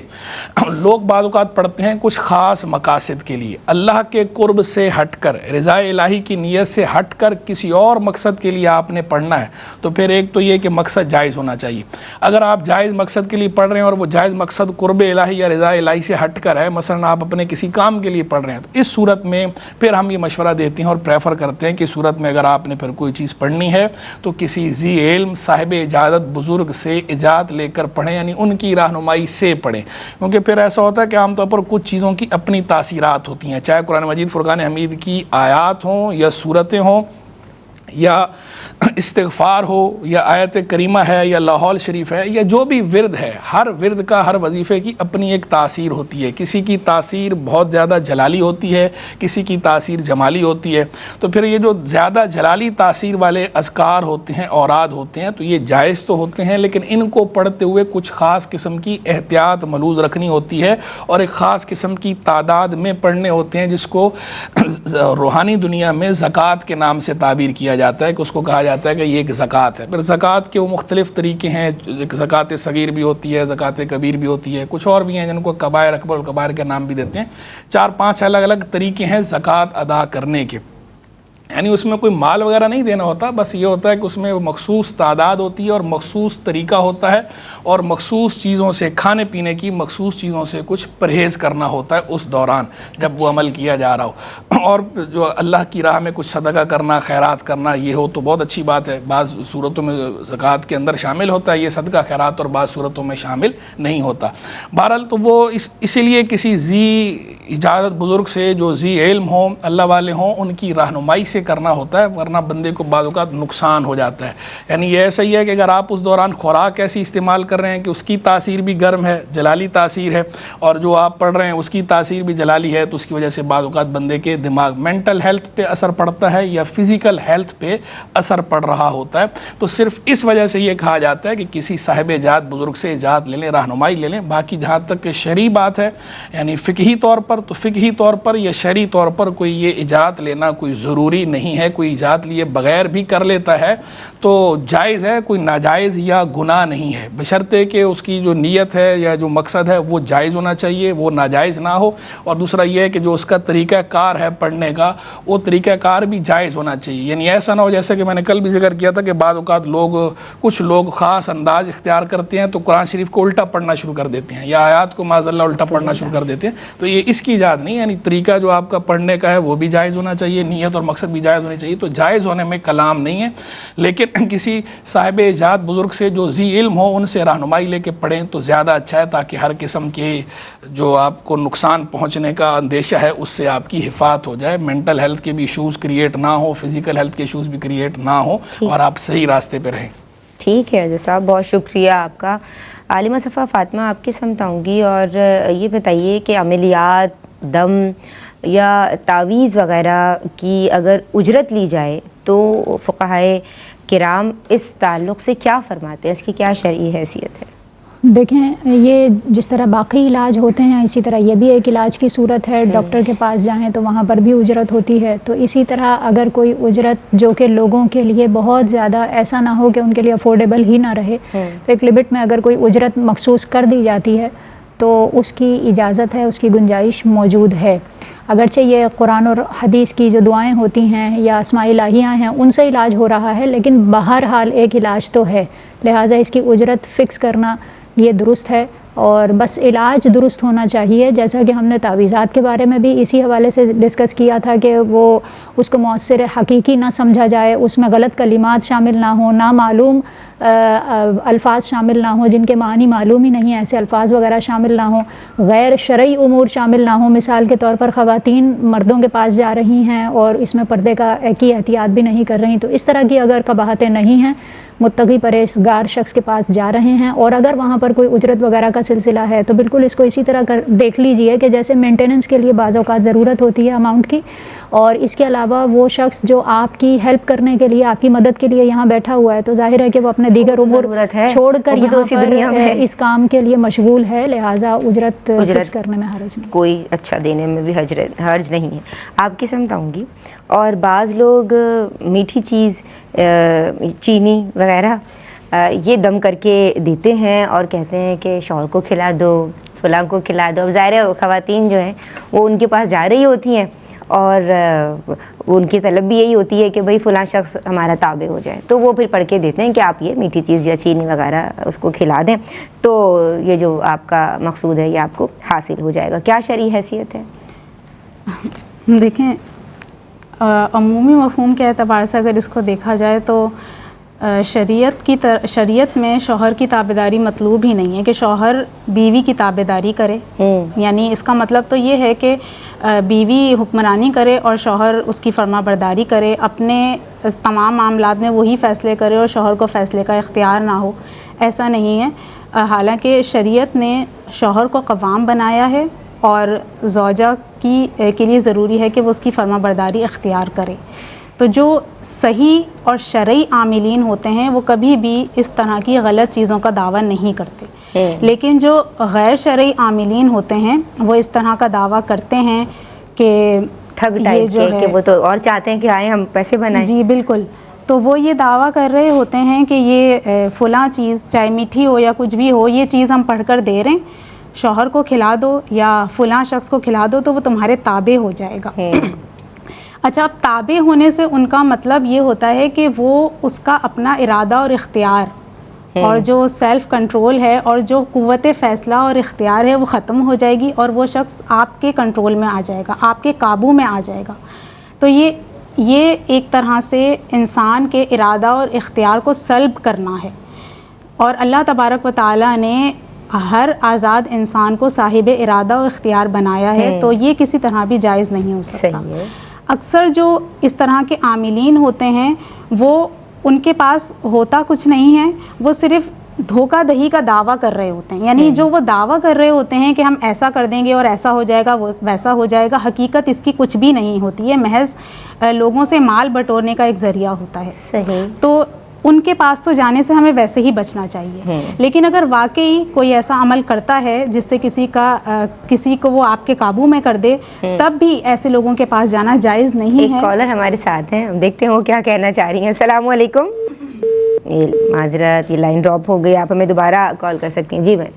لوگ بعض اوقات پڑھتے ہیں کچھ خاص مقاصد کے لیے, اللہ کے قرب سے ہٹ کر, رضا الہی کی نیت سے ہٹ کر کسی اور مقصد کے لیے آپ نے پڑھنا ہے. تو پھر ایک تو یہ کہ مقصد جائز ہونا چاہیے. اگر آپ جائز مقصد کے لیے پڑھ رہے ہیں اور وہ جائز مقصد قرب الہی یا رضا الہی سے ہٹ کر ہے, مثلا آپ اپنے کسی کام کے لیے پڑھ رہے ہیں, تو اس صورت میں پھر ہم یہ مشورہ دیتے ہیں اور پریفر کرتے ہیں کہ صورت میں اگر آپ نے پھر کوئی چیز پڑھنی ہے تو کسی ذی علم صاحب اجازت بزرگ سے اجازت لے کر پڑھیں, یعنی ان کی رہنمائی سے پڑھیں. کیونکہ پھر ایسا ہوتا ہے کہ عام طور پر کچھ چیزوں کی اپنی تاثیرات ہوتی ہیں, چاہے قرآن مجید فرقان حمید کی آیات ہوں یا صورتیں ہوں, یا استغفار ہو, یا آیت کریمہ ہے, یا لاحول شریف ہے, یا جو بھی ورد ہے. ہر ورد کا, ہر وظیفے کی اپنی ایک تاثیر ہوتی ہے. کسی کی تاثیر بہت زیادہ جلالی ہوتی ہے, کسی کی تاثیر جمالی ہوتی ہے. تو پھر یہ جو زیادہ جلالی تاثیر والے اذکار ہوتے ہیں, اوراد ہوتے ہیں, تو یہ جائز تو ہوتے ہیں, لیکن ان کو پڑھتے ہوئے کچھ خاص قسم کی احتیاط ملوز رکھنی ہوتی ہے, اور ایک خاص قسم کی تعداد میں پڑھنے ہوتے ہیں, جس کو روحانی دنیا میں زکوٰۃ کے نام سے تعبیر کیا جاتا ہے, کہ اس کو کہا جاتا ہے کہ یہ ایک زکوٰۃ ہے. پھر زکوٰۃ کے وہ مختلف طریقے ہیں, زکوٰۃ صغیر بھی ہوتی ہے, زکوٰۃ کبیر بھی ہوتی ہے, کچھ اور بھی ہیں جن کو کبائر اکبر الکبائر کے نام بھی دیتے ہیں. 4-5 الگ الگ طریقے ہیں زکوٰۃ ادا کرنے کے. یعنی اس میں کوئی مال وغیرہ نہیں دینا ہوتا, بس یہ ہوتا ہے کہ اس میں مخصوص تعداد ہوتی ہے اور مخصوص طریقہ ہوتا ہے, اور مخصوص چیزوں سے, کھانے پینے کی مخصوص چیزوں سے کچھ پرہیز کرنا ہوتا ہے اس دوران جب وہ عمل کیا جا رہا ہو. اور جو اللہ کی راہ میں کچھ صدقہ کرنا, خیرات کرنا, یہ ہو تو بہت اچھی بات ہے. بعض صورتوں میں زکوٰۃ کے اندر شامل ہوتا ہے یہ صدقہ خیرات, اور بعض صورتوں میں شامل نہیں ہوتا. بہرحال تو وہ اسی لیے کسی ذی اجازت بزرگ سے, جو ذی علم ہوں, اللہ والے ہوں, ان کی رہنمائی سے کرنا ہوتا ہے, ورنہ بندے کو بعض اوقات نقصان ہو جاتا ہے. یعنی یہ ایسا ہی ہے کہ اگر آپ اس دوران خوراک ایسی استعمال کر رہے ہیں کہ اس کی تاثیر بھی گرم ہے, جلالی تاثیر ہے, اور جو آپ پڑھ رہے ہیں اس کی تاثیر بھی جلالی ہے, تو اس کی وجہ سے بعض اوقات بندے کے دماغ, مینٹل ہیلتھ پہ اثر پڑتا ہے یا فزیکل ہیلتھ پہ اثر پڑ رہا ہوتا ہے. تو صرف اس وجہ سے یہ کہا جاتا ہے کہ کسی صاحب اجازت بزرگ سے اجازت لے لیں, رہنمائی لے لیں. باقی جہاں تک شرعی بات ہے, یعنی فقہی طور پر, تو فقہی طور پر یا شرعی طور پر کوئی یہ اجازت لینا کوئی ضروری نہیں ہے. کوئی اجازت لیے بغیر بھی کر لیتا ہے تو جائز ہے, کوئی ناجائز یا گناہ نہیں ہے, بشرطے کہ اس کی جو نیت ہے یا جو مقصد ہے وہ جائز ہونا چاہیے, وہ ناجائز نہ ہو. اور دوسرا یہ ہے کہ جو اس کا طریقہ کار ہے پڑھنے کا, وہ طریقہ کار بھی جائز ہونا چاہیے. یعنی ایسا نہ ہو جیسے کہ میں نے کل بھی ذکر کیا تھا کہ بعض اوقات کچھ لوگ خاص انداز اختیار کرتے ہیں تو قرآن شریف کو الٹا پڑھنا شروع کر دیتے ہیں, یا آیات کو معاذ اللہ الٹا پڑھنا شروع کر دیتے ہیں. تو یہ اس کی اجازت نہیں, یعنی طریقہ جو آپ کا پڑھنے کا ہے وہ بھی جائز ہونا چاہیے, نیت اور مقصد بھی بھی جائز ہونی چاہیے. تو جائز ہونے میں کلام نہیں ہے, لیکن کسی صاحب ایجاد بزرگ سے جو ذی علم ہو ان سے رہنمائی لے کے پڑھیں تو زیادہ اچھا ہے, تاکہ ہر قسم کے جو آپ کو نقصان پہنچنے کا اندیشہ ہے اس سے آپ کی حفاظت ہو جائے, مینٹل ہیلتھ کے بھی ایشوز کریٹ نہ ہو, فزیکل ہیلتھ کے ایشوز بھی کریٹ نہ ہو, اور آپ صحیح راستے پہ رہیں. ٹھیک ہے صاحب, بہت شکریہ آپ کا. عالمہ صفا فاطمہ آپ کے سمت آؤں گی, اور یہ بتائیے کہ عملیات, دم یا تعویذ وغیرہ کی اگر اجرت لی جائے تو فقہائے کرام اس تعلق سے کیا فرماتے ہیں, اس کی کیا شرعی حیثیت ہے؟ دیکھیں, یہ جس طرح باقی علاج ہوتے ہیں اسی طرح یہ بھی ایک علاج کی صورت ہے. ڈاکٹر کے پاس جائیں تو وہاں پر بھی اجرت ہوتی ہے. تو اسی طرح اگر کوئی اجرت جو کہ لوگوں کے لیے بہت زیادہ ایسا نہ ہو کہ ان کے لیے افورڈیبل ہی نہ رہے, تو ایک لمٹ میں اگر کوئی اجرت مخصوص کر دی جاتی ہے تو اس کی اجازت ہے, اس کی گنجائش موجود ہے. اگرچہ یہ قرآن اور حدیث کی جو دعائیں ہوتی ہیں یا اسماء الہیہ ہیں ان سے علاج ہو رہا ہے, لیکن بہرحال ایک علاج تو ہے, لہٰذا اس کی اجرت فکس کرنا یہ درست ہے. اور بس علاج درست ہونا چاہیے, جیسا کہ ہم نے تعویذات کے بارے میں بھی اسی حوالے سے ڈسکس کیا تھا کہ وہ اس کو مؤثر حقیقی نہ سمجھا جائے, اس میں غلط کلمات شامل نہ ہوں, نامعلوم الفاظ شامل نہ ہوں جن کے معنی معلوم ہی نہیں, ایسے الفاظ وغیرہ شامل نہ ہوں, غیر شرعی امور شامل نہ ہوں. مثال کے طور پر خواتین مردوں کے پاس جا رہی ہیں اور اس میں پردے کی احتیاط بھی نہیں کر رہی, تو اس طرح کی اگر قباحتیں نہیں ہیں, متقی پرہیزگار شخص کے پاس جا رہے ہیں, اور اگر وہاں پر کوئی اجرت وغیرہ کا سلسلہ ہے تو بالکل اس کو اسی طرح دیکھ لیجئے کہ جیسے مینٹیننس کے لیے بعض اوقات ضرورت ہوتی ہے اماؤنٹ کی, اور اس کے علاوہ وہ شخص جو آپ کی ہیلپ کرنے کے لیے, آپ کی مدد کے لیے یہاں بیٹھا ہوا ہے, تو ظاہر ہے کہ وہ اپنے دیگر امور چھوڑ کر یہاں پر اس کام کے لیے مشغول ہے, لہٰذا اجرت فکس کرنے میں حرج نہیں, کوئی اچھا دینے میں بھی حرج نہیں ہے. آپ کی سمجھ آؤں گی. اور بعض لوگ میٹھی چیز, چینی وغیرہ یہ دم کر کے دیتے ہیں اور کہتے ہیں کہ شوہر کو کھلا دو, فلاں کو کھلا دو. اب ظاہر ہے خواتین جو ہیں وہ ان کے پاس جا رہی ہوتی ہیں اور ان کی طلب بھی یہی ہوتی ہے کہ بھئی فلاں شخص ہمارا تابع ہو جائے, تو وہ پھر پڑھ کے دیتے ہیں کہ آپ یہ میٹھی چیز یا چینی وغیرہ اس کو کھلا دیں تو یہ جو آپ کا مقصود ہے یہ آپ کو حاصل ہو جائے گا. کیا شرعی حیثیت ہے؟ دیکھیں, عمومی مفہوم کے اعتبار سے اگر اس کو دیکھا جائے تو شریعت میں شوہر کی تابعداری مطلوب ہی نہیں ہے کہ شوہر بیوی کی تابعداری کرے. یعنی اس کا مطلب تو یہ ہے کہ بیوی حکمرانی کرے اور شوہر اس کی فرما برداری کرے, اپنے تمام معاملات میں وہی فیصلے کرے اور شوہر کو فیصلے کا اختیار نہ ہو. ایسا نہیں ہے. حالانکہ شریعت نے شوہر کو قوام بنایا ہے اور زوجہ کے لیے ضروری ہے کہ وہ اس کی فرما برداری اختیار کرے. تو جو صحیح اور شرعی عاملین ہوتے ہیں وہ کبھی بھی اس طرح کی غلط چیزوں کا دعویٰ نہیں کرتے, لیکن جو غیر شرعی عاملین ہوتے ہیں وہ اس طرح کا دعویٰ کرتے ہیں کہ ٹھگ ٹائپ کے, کہ وہ تو اور چاہتے ہیں کہ آئیں ہم پیسے بنائیں. جی بالکل. تو وہ یہ دعویٰ کر رہے ہوتے ہیں کہ یہ فلاں چیز چاہے میٹھی ہو یا کچھ بھی ہو, یہ چیز ہم پڑھ کر دے رہے ہیں, شوہر کو کھلا دو یا فلاں شخص کو کھلا دو تو وہ تمہارے تابع ہو جائے گا. اچھا, اب تابع ہونے سے ان کا مطلب یہ ہوتا ہے کہ وہ اس کا اپنا ارادہ اور اختیار اور جو سیلف کنٹرول ہے اور جو قوت فیصلہ اور اختیار ہے وہ ختم ہو جائے گی اور وہ شخص آپ کے کنٹرول میں آ جائے گا, آپ کے قابو میں آ جائے گا. تو یہ ایک طرح سے انسان کے ارادہ اور اختیار کو سلب کرنا ہے, اور اللہ تبارک و تعالیٰ نے ہر آزاد انسان کو صاحب ارادہ و اختیار بنایا ہے, تو یہ کسی طرح بھی جائز نہیں ہو سکتا. اکثر جو اس طرح کے عاملین ہوتے ہیں وہ ان کے پاس ہوتا کچھ نہیں ہے, وہ صرف دھوکہ دہی کا دعویٰ کر رہے ہوتے ہیں. یعنی جو وہ دعویٰ کر رہے ہوتے ہیں کہ ہم ایسا کر دیں گے اور ایسا ہو جائے گا, وہ ویسا ہو جائے گا, حقیقت اس کی کچھ بھی نہیں ہوتی ہے, محض لوگوں سے مال بٹورنے کا ایک ذریعہ ہوتا ہے. صحیح. تو ان کے پاس تو جانے سے ہمیں ویسے ہی بچنا چاہیے. لیکن اگر واقعی کوئی ایسا عمل کرتا ہے جس سے کسی کو وہ آپ کے قابو میں کر دے, تب بھی ایسے لوگوں کے پاس جانا جائز نہیں ہے. ایک کالر ہمارے ساتھ ہیں, ہم دیکھتے ہیں وہ کیا کہنا چاہ رہی ہیں. السلام علیکم. معذرت, یہ لائن ڈراپ ہو گئی, آپ ہمیں دوبارہ کال کر سکتی ہیں. جی بھائی.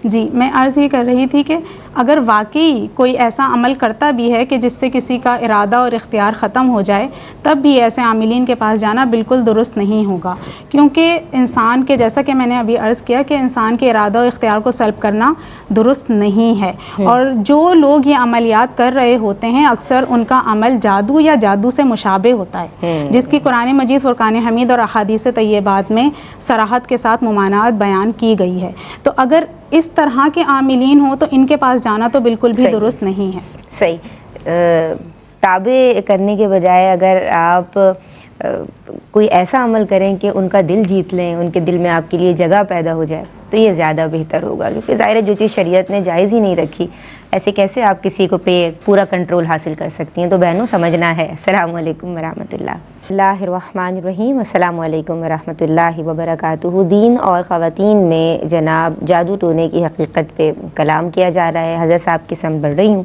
جی, میں عرض یہ کر رہی تھی کہ اگر واقعی کوئی ایسا عمل کرتا بھی ہے کہ جس سے کسی کا ارادہ اور اختیار ختم ہو جائے، تب بھی ایسے عاملین کے پاس جانا بالکل درست نہیں ہوگا، کیونکہ انسان کے، جیسا کہ میں نے ابھی عرض کیا کہ انسان کے ارادہ اور اختیار کو سلب کرنا درست نہیں ہے، اور جو لوگ یہ عملیات کر رہے ہوتے ہیں اکثر ان کا عمل جادو یا جادو سے مشابہ ہوتا ہے، جس کی قرآن مجید، فرقان حمید اور احادیث طیبات میں صراحت کے ساتھ ممانعت بیان کی گئی ہے۔ تو اگر اس طرح کے عاملین ہوں تو ان کے پاس جانا تو بالکل بھی درست نہیں ہے۔ صحیح، تابع کرنے کے بجائے اگر آپ کوئی ایسا عمل کریں کہ ان کا دل جیت لیں، ان کے دل میں آپ کے لیے جگہ پیدا ہو جائے، تو یہ زیادہ بہتر ہوگا، کیونکہ ظاہر ہے جو چیز شریعت نے جائز ہی نہیں رکھی، ایسے کیسے آپ کسی کو پہ پورا کنٹرول حاصل کر سکتی ہیں؟ تو بہنوں سمجھنا ہے۔ السلام علیکم ورحمۃ اللہ الرحمن الرحیم۔ السلام علیکم ورحمۃ اللہ وبرکاتہ۔ دین اور خواتین میں جناب جادو ٹونے کی حقیقت پہ کلام کیا جا رہا ہے۔ حضرت صاحب کی سمجھ بڑھ رہی ہوں،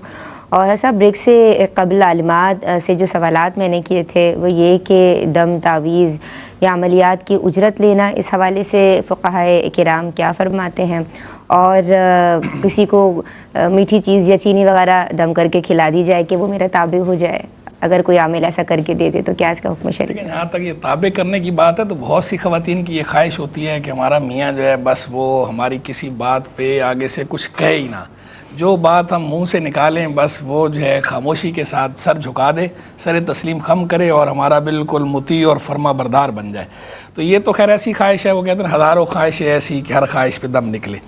اور حضرت صاحب بریک سے قبل عالمات سے جو سوالات میں نے کیے تھے وہ یہ کہ دم، تعویذ یا عملیات کی اجرت لینا، اس حوالے سے فقہائے کرام کیا فرماتے ہیں، اور کسی کو میٹھی چیز یا چینی وغیرہ دم کر کے کھلا دی جائے کہ وہ میرا تابع ہو جائے، اگر کوئی عامل ایسا کر کے دے دے تو کیا اس کا حکم شرعی؟ لیکن جہاں تک یہ تابع کرنے کی بات ہے تو بہت سی خواتین کی یہ خواہش ہوتی ہے کہ ہمارا میاں جو ہے بس وہ ہماری کسی بات پہ آگے سے کچھ کہے ہی نہ، جو بات ہم منہ سے نکالیں بس وہ جو ہے خاموشی کے ساتھ سر جھکا دے، سر تسلیم خم کرے اور ہمارا بالکل مطیع اور فرما بردار بن جائے۔ تو یہ تو خیر ایسی خواہش ہے، وہ کہتے ہیں ہزاروں خواہشیں ایسی کہ ہر خواہش پہ دم نکلے،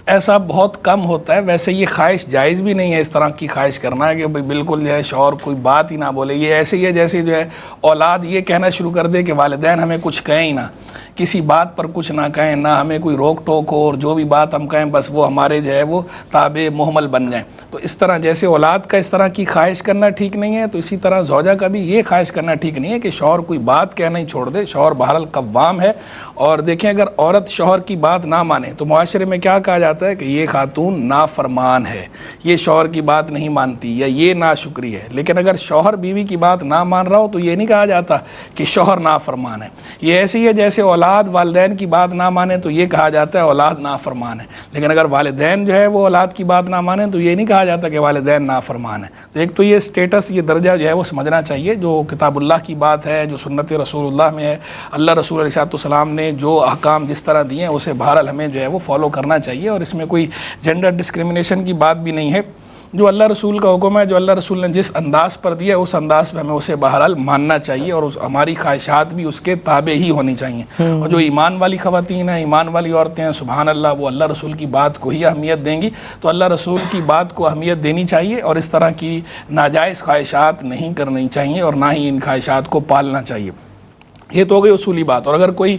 ایسا بہت کم ہوتا ہے۔ ویسے یہ خواہش جائز بھی نہیں ہے، اس طرح کی خواہش کرنا ہے کہ بھئی بالکل جو ہے شوہر کوئی بات ہی نہ بولے۔ یہ ایسے ہی ہے جیسے جو ہے اولاد یہ کہنا شروع کر دے کہ والدین ہمیں کچھ کہیں ہی نہ، کسی بات پر کچھ نہ کہیں، نہ ہمیں کوئی روک ٹوک ہو، اور جو بھی بات ہم کہیں بس وہ ہمارے جو ہے وہ تابع محمل بن جائیں۔ تو اس طرح جیسے اولاد کا اس طرح کی خواہش کرنا ٹھیک نہیں ہے، تو اسی طرح زوجہ کا بھی یہ خواہش کرنا ٹھیک نہیں ہے کہ شوہر کوئی بات کہنا ہی چھوڑ دے۔ شوہر بہرحال قوام ہے، اور دیکھیں اگر عورت شوہر کی بات نہ مانے تو معاشرے میں کیا کہا جاتا ہے کہ یہ خاتون نافرمان ہے، یہ شوہر کی بات نہیں مانتی، یا یہ ناشکری ہے۔ لیکن اگر شوہر بیوی کی بات نہ مان رہا ہو تو یہ نہیں کہا جاتا کہ شوہر نافرمان ہے۔ یہ ایسی ہے جیسے اولاد والدین کی بات نہ مانے تو یہ کہا جاتا ہے اولاد نافرمان ہے، لیکن اگر والدین جو ہے وہ اولاد کی بات نہ مانے تو یہ نہیں کہا جاتا کہ والدین نافرمان ہیں۔ تو ایک تو یہ سٹیٹس، یہ درجہ جو ہے وہ سمجھنا چاہیے، جو کتاب اللہ کی بات ہے، جو سنت رسول اللہ میں ہے، اللہ رسول علیہ السلام نے جو احکام جس طرح دیے ہیں اسے بہرحال ہمیں جو ہے وہ فالو کرنا چاہیے، اور اس میں کوئی جینڈر ڈسکریمنیشن کی بات بھی نہیں ہے۔ جو اللہ رسول کا حکم ہے، جو اللہ رسول نے جس انداز پر دیا اس انداز میں ہمیں اسے بہرحال ماننا چاہیے، اور ہماری خواہشات بھی اس کے تابع ہی ہونی چاہیے۔ اور جو ایمان والی خواتین ہیں، ایمان والی عورتیں ہیں، سبحان اللہ، وہ اللہ رسول کی بات کو ہی اہمیت دیں گی، تو اللہ رسول کی بات کو اہمیت دینی چاہیے، اور اس طرح کی ناجائز خواہشات نہیں کرنی چاہیے، اور نہ ہی ان خواہشات کو پالنا چاہیے۔ یہ تو ہو گئی اصولی بات۔ اور اگر کوئی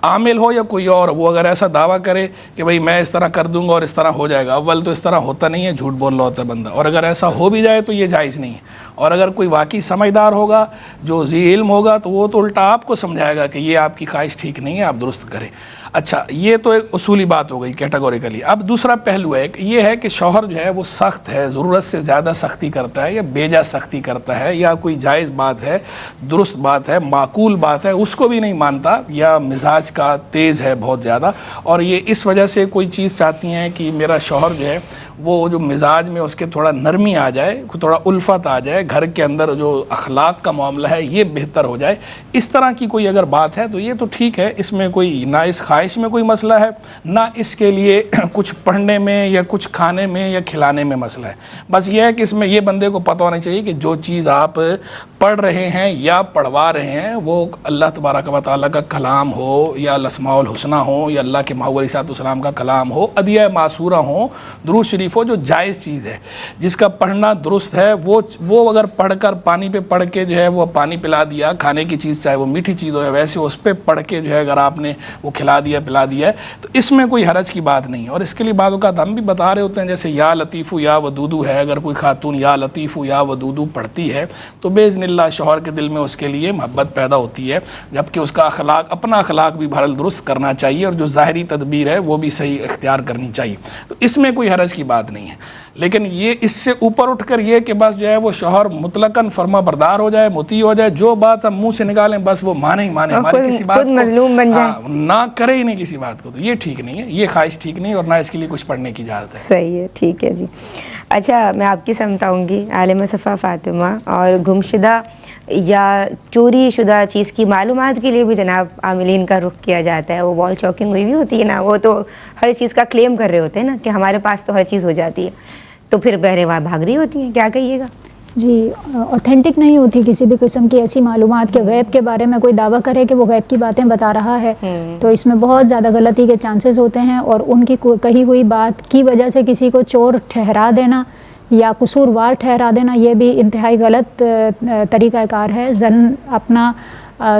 عامل ہو یا کوئی اور، وہ اگر ایسا دعویٰ کرے کہ بھئی میں اس طرح کر دوں گا اور اس طرح ہو جائے گا، اول تو اس طرح ہوتا نہیں ہے، جھوٹ بول رہا ہوتا ہے بندہ، اور اگر ایسا ہو بھی جائے تو یہ جائز نہیں ہے۔ اور اگر کوئی واقعی سمجھدار ہوگا، جو ذی علم ہوگا، تو وہ تو الٹا آپ کو سمجھائے گا کہ یہ آپ کی خواہش ٹھیک نہیں ہے، آپ درست کریں۔ اچھا، یہ تو ایک اصولی بات ہو گئی کیٹیگوریکلی۔ اب دوسرا پہلو ہے کہ یہ ہے کہ شوہر جو ہے وہ سخت ہے، ضرورت سے زیادہ سختی کرتا ہے، یا بیجا سختی کرتا ہے، یا کوئی جائز بات ہے، درست بات ہے، معقول بات ہے، اس کو بھی نہیں مانتا، یا مزاج کا تیز ہے بہت زیادہ، اور یہ اس وجہ سے کوئی چیز چاہتی ہیں کہ میرا شوہر جو ہے وہ جو مزاج میں اس کے تھوڑا نرمی آ جائے، تھوڑا الفت آ جائے، گھر کے اندر جو اخلاق کا معاملہ ہے یہ بہتر ہو جائے، اس طرح کی کوئی اگر بات ہے تو یہ تو ٹھیک ہے، اس میں کوئی نہ اس خواہش میں کوئی مسئلہ ہے، نہ اس کے لیے کچھ پڑھنے میں یا کچھ کھانے میں یا کھلانے میں مسئلہ ہے۔ بس یہ ہے کہ اس میں یہ بندے کو پتہ ہونا چاہیے کہ جو چیز آپ پڑھ رہے ہیں یا پڑھوا رہے ہیں وہ اللہ تبارک و تعالیٰ کا کلام ہو، یا الاسماء الحسنی ہو، یا اللہ کے محبوب علیہ السلام کا کلام ہو، ادعیہ معصورہ ہو، درود شریف ہو، جو جائز چیز ہے، جس کا پڑھنا درست ہے، وہ اگر پڑھ کر پانی پہ پڑھ کے جو ہے وہ پانی پلا دیا، کھانے کی چیز چاہے وہ میٹھی چیز ہو، ویسے اس پہ پڑھ کے جو ہے اگر آپ نے وہ کھلا دیا پلا دیا ہے تو اس میں کوئی حرج کی بات نہیں ہے۔ اور اس کے لیے بعض اوقات ہم بھی بتا رہے ہوتے ہیں، جیسے یا لطیفو یا ودودو ہے، اگر کوئی خاتون یا لطیفو یا ودودو پڑھتی ہے تو باذن اللہ شوہر کے دل میں اس کے لیے محبت پیدا ہوتی ہے، جبکہ اس کا اخلاق، اپنا اخلاق بھی بہرحال درست کرنا چاہیے، اور جو ظاہری تدبیر ہے وہ بھی صحیح اختیار کرنی چاہیے، تو اس میں کوئی حرج کی بات نہیں ہے۔ لیکن یہ اس سے اوپر اٹھ کر یہ کہ بس جو ہے وہ شوہر مطلقاً فرما بردار ہو جائے، مطیع ہو جائے، جو بات ہم منہ سے نکالیں بس وہ مانے ہی مانے، ہماری کسی بات کو مظلوم بن جائے، نہ کرے ہی نہیں کسی بات کو، تو یہ ٹھیک نہیں ہے، یہ خواہش ٹھیک نہیں، اور نہ اس کے لیے کچھ پڑھنے کی اجازت ہے۔ صحیح ہے، ٹھیک ہے جی۔ اچھا، میں آپ کی سمت آؤں گی عالمہ صفا فاطمہ، اور گمشدہ یا چوری شدہ چیز کی معلومات کے لیے بھی جناب عاملین کا رخ کیا جاتا ہے، وہ وال چاکنگ ہوئی بھی ہوتی ہے نا، وہ تو ہر چیز کا کلیم کر رہے ہوتے ہیں نا کہ ہمارے پاس تو ہر چیز ہو جاتی ہے، تو پھر بہرے وہاں بھاگ رہی ہوتی ہیں، کیا کہیے گا؟ جی، اوتھینٹک نہیں ہوتی کسی بھی قسم کی ایسی معلومات کہ غیب کے بارے میں کوئی دعویٰ کرے کہ وہ غیب کی باتیں بتا رہا ہے، تو اس میں بہت زیادہ غلطی کے چانسز ہوتے ہیں، اور ان کی کہی ہوئی بات کی وجہ سے کسی کو چور ٹھہرا دینا یا قصوروار ٹھہرا دینا، یہ بھی انتہائی غلط طریقہ کار ہے۔ اپنا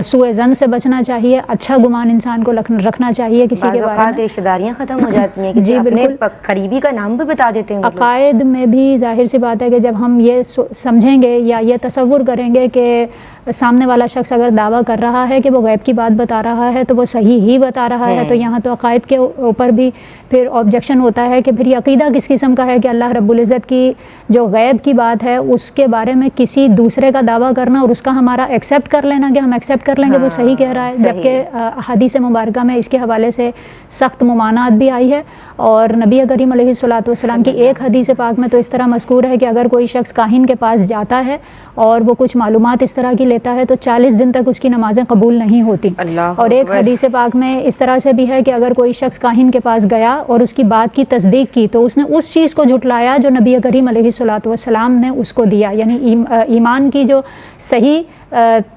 سوء ظن سے بچنا چاہیے، اچھا گمان انسان کو رکھنا چاہیے کسی کے بارے میں۔ رشتہ داریاں ختم ہو جاتی ہیں، کسی اپنے قریبی کا نام بھی بتا دیتے ہیں۔ عقائد میں بھی ظاہر سی بات ہے کہ جب ہم یہ سمجھیں گے یا یہ تصور کریں گے کہ سامنے والا شخص اگر دعویٰ کر رہا ہے کہ وہ غیب کی بات بتا رہا ہے تو وہ صحیح ہی بتا رہا ہے، تو یہاں تو عقائد کے اوپر بھی پھر آبجیکشن ہوتا ہے کہ پھر یہ عقیدہ کس قسم کا ہے کہ اللہ رب العزت کی جو غیب کی بات ہے اس کے بارے میں کسی دوسرے کا دعویٰ کرنا اور اس کا ہمارا ایکسیپٹ کر لینا کہ ہم ایکسیپٹ کر لیں گے وہ صحیح کہہ رہا ہے، جبکہ احادیث مبارکہ میں اس کے حوالے سے سخت ممانعت بھی آئی ہے، اور نبی کریم علیہ الصلوۃ والسلام کی ایک حدیث پاک میں تو اس طرح مذکور ہے کہ اگر کوئی شخص کاہن کے پاس جاتا ہے اور وہ کچھ معلومات اس طرح کی لیتا ہے تو 40 دن تک اس کی نمازیں قبول نہیں ہوتی، اور ایک حدیث پاک میں اس طرح سے بھی ہے کہ اگر کوئی شخص کاہن کے پاس گیا اور اس کی بات کی تصدیق کی تو اس نے اس چیز کو جھٹلایا جو نبی کریم علیہ الصلوۃ والسلام نے اس کو دیا، یعنی ایمان کی جو صحیح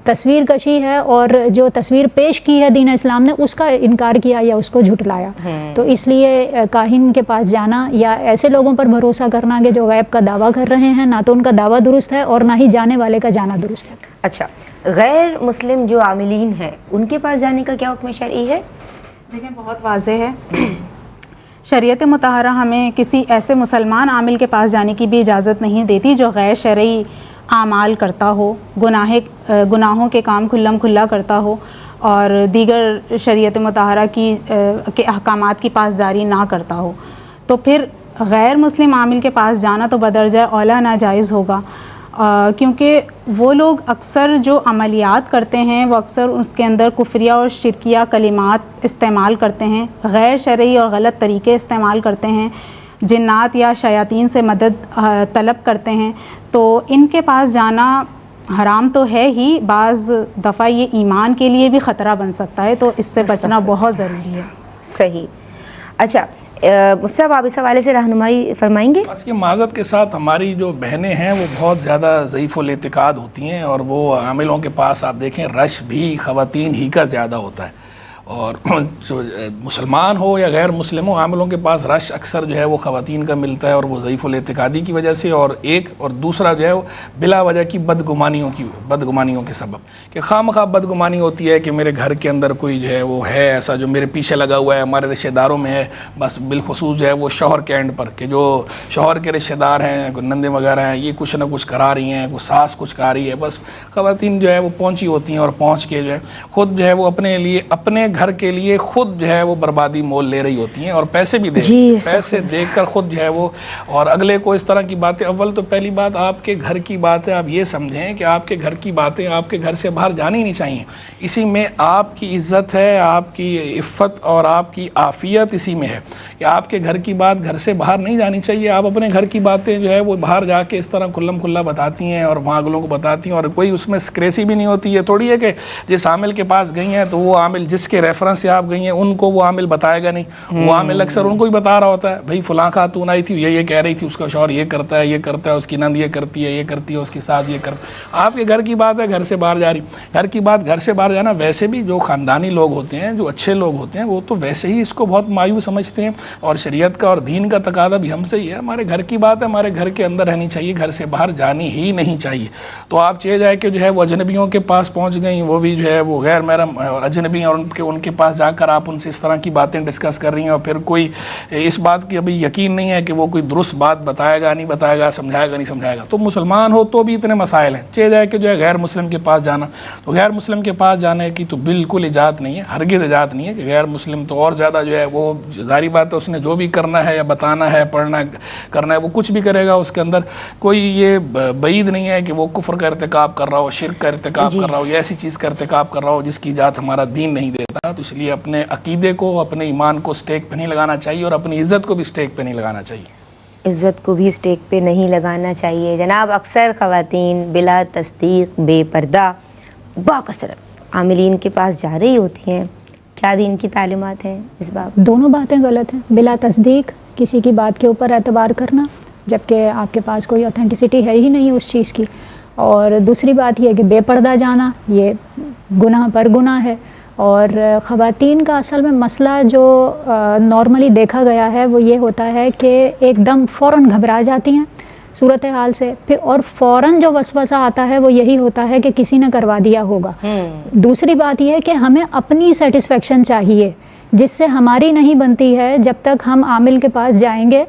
تصویر کشی ہے اور جو تصویر پیش کی ہے دین اسلام نے اس کا انکار کیا یا اس کو جھٹلایا۔ تو اس لیے کاہن کے پاس جانا یا ایسے لوگوں پر بھروسہ کرنا کہ جو غیب کا دعویٰ کر رہے ہیں، نہ تو ان کا دعویٰ درست ہے اور نہ ہی جانے والے کا جانا درست ہے۔ اچھا، غیر مسلم جو عاملین ہیں ان کے پاس جانے کا کیا حکم شرعی ہے؟ دیکھیں، بہت واضح ہے، شریعت مطہرہ ہمیں کسی ایسے مسلمان عامل کے پاس جانے کی بھی اجازت نہیں دیتی جو غیر شرعی اعمال کرتا ہو، گناہوں کے کام کھلم کھلا کرتا ہو اور دیگر شریعت مطہرہ کے احکامات کی پاسداری نہ کرتا ہو، تو پھر غیر مسلم عامل کے پاس جانا تو بدرجہ اولیٰ ناجائز ہوگا، کیونکہ وہ لوگ اکثر جو عملیات کرتے ہیں وہ اکثر اس کے اندر کفریہ اور شرکیہ کلمات استعمال کرتے ہیں، غیر شرعی اور غلط طریقے استعمال کرتے ہیں، جنات یا شیاطین سے مدد طلب کرتے ہیں، تو ان کے پاس جانا حرام تو ہے ہی، بعض دفعہ یہ ایمان کے لیے بھی خطرہ بن سکتا ہے، تو اس سے بچنا بہت ضروری ہے۔ صحیح۔ اچھا مفتی صاحب، آپ اس حوالے سے رہنمائی فرمائیں گے؟ اس کی معذرت کے ساتھ ہماری جو بہنیں ہیں وہ بہت زیادہ ضعیف الاعتقاد ہوتی ہیں، اور وہ عاملوں کے پاس آپ دیکھیں رش بھی خواتین ہی کا زیادہ ہوتا ہے، اور جو مسلمان ہو یا غیر مسلم ہو، عاملوں کے پاس رش اکثر جو ہے وہ خواتین کا ملتا ہے، اور وہ ضعیف الاعتقادی کی وجہ سے، اور دوسرا جو ہے وہ بلا وجہ کی بدگمانیوں کے سبب، کہ خواہ مخواہ بدگمانی ہوتی ہے کہ میرے گھر کے اندر کوئی جو ہے وہ ہے ایسا جو میرے پیچھے لگا ہوا ہے، ہمارے رشتہ داروں میں ہے، بس بالخصوص جو ہے وہ شوہر کے اینڈ پر، کہ جو شوہر کے رشتہ دار ہیں، نندے وغیرہ ہیں، یہ کچھ نہ کچھ کرا رہی ہیں، وہ ساس کچھ کرا رہی ہے، بس خواتین جو ہے وہ پہنچی ہوتی ہیں، اور پہنچ کے جو ہے خود جو ہے وہ اپنے گھر کے لیے خود جو ہے وہ بربادی مول لے رہی ہوتی ہیں، اور پیسے بھی پیسے دے کر خود جو ہے وہ، اور اگلے کو اس طرح کی باتیں، اول تو پہلی بات آپ کے گھر کی بات ہے، آپ یہ سمجھیں کہ آپ کے گھر کی باتیں آپ کے گھر سے باہر جانی نہیں چاہیے، اسی میں آپ کی عزت ہے، آپ کی عفت اور آپ کی عافیت اسی میں ہے کہ آپ کے گھر کی بات گھر سے باہر نہیں جانی چاہیے۔ آپ اپنے گھر کی باتیں جو ہے وہ باہر جا کے اس طرح کھلم کھلا بتاتی ہیں اور وہاں اگلوں کو بتاتی ہیں، اور کوئی اس میں سکریسی بھی نہیں ہوتی ہے، تھوڑی ہے کہ جس عامل کے پاس گئی ہیں تو وہ عامل جس کے ریفرنس سے آپ گئی ہیں ان کو وہ عامل بتائے گا نہیں، وہ عامل اکثر ان کو ہی بتا رہا ہوتا ہے، بھائی فلاں خاتون آئی تھی، یہ کہہ رہی تھی اس کا شوہر یہ کرتا ہے، یہ کرتا ہے، اس کی نند یہ کرتی ہے، یہ کرتی ہے، اس کی ساس یہ کرتی ہے۔ آپ کے گھر کی بات ہے گھر سے باہر جا رہی، گھر کی بات گھر سے باہر جانا، ویسے بھی جو خاندانی لوگ ہوتے ہیں، جو اچھے لوگ ہوتے ہیں، وہ تو ویسے ہی اس کو بہت مایوس سمجھتے ہیں، اور شریعت کا اور دین کا تقاضا بھی ہم سے ہی ہے، ہمارے گھر کی بات ہے ہمارے گھر کے اندر رہنی چاہیے، گھر سے باہر جانی ہی نہیں چاہیے۔ تو آپ چاہے جائے کہ جو ہے وہ اجنبیوں کے پاس پہنچ گئیں، وہ بھی جو ہے وہ غیر محرم اجنبی، اور ان کے پاس جا کر آپ ان سے اس طرح کی باتیں ڈسکس کر رہی ہیں، اور پھر کوئی اس بات کی ابھی یقین نہیں ہے کہ وہ کوئی درست بات بتائے گا نہیں بتائے گا، سمجھائے گا نہیں سمجھائے گا، تو مسلمان ہو تو بھی اتنے مسائل ہیں، چاہے جائے کہ جو ہے غیر مسلم کے پاس جانا، تو غیر مسلم کے پاس جانے کی تو بالکل اجازت نہیں ہے، ہرگز اجازت نہیں ہے کہ غیر مسلم تو اور زیادہ جو ہے وہ ظاہری بات ہے، اس نے جو بھی کرنا ہے یا بتانا ہے، پڑھنا کرنا ہے، وہ کچھ بھی کرے گا، اس کے اندر کوئی یہ بعید نہیں ہے کہ وہ کفر کا ارتکاب کر رہا ہو، شرک کا ارتکاب کر رہا ہو، یا ایسی چیز کا ارتکاب کر رہا ہو جس کی اجازت ہمارا دین نہیں دیتا۔ تو اس لیے اپنے عقیدے کو اپنے ایمان کو سٹیک پہ نہیں لگانا چاہیے اور اپنی عزت کو بھی سٹیک پہ نہیں لگانا چاہیے. عزت کو بھی سٹیک پہ نہیں لگانا چاہیے. جناب اکثر خواتین بلا تصدیق بے پردہ باکثرت عاملین کے پاس جا رہی ہوتی ہیں, کیا دین کی تعلیمات ہیں اس بات؟ دونوں باتیں غلط ہیں. بلا تصدیق کسی کی بات کے اوپر اعتبار کرنا جبکہ آپ کے پاس کوئی اوتھینٹسٹی ہے ہی نہیں اس چیز کی, اور دوسری بات یہ کہ بے پردہ جانا یہ گناہ پر گناہ ہے. اور خواتین کا اصل میں مسئلہ جو نارملی دیکھا گیا ہے وہ یہ ہوتا ہے کہ ایک دم فوراً گھبرا جاتی ہیں صورتحال سے, پھر اور فوراً جو وسوسہ آتا ہے وہ یہی ہوتا ہے کہ کسی نے کروا دیا ہوگا. دوسری بات یہ ہے کہ ہمیں اپنی سیٹسفیکشن چاہیے جس سے ہماری نہیں بنتی ہے جب تک ہم عامل کے پاس جائیں گے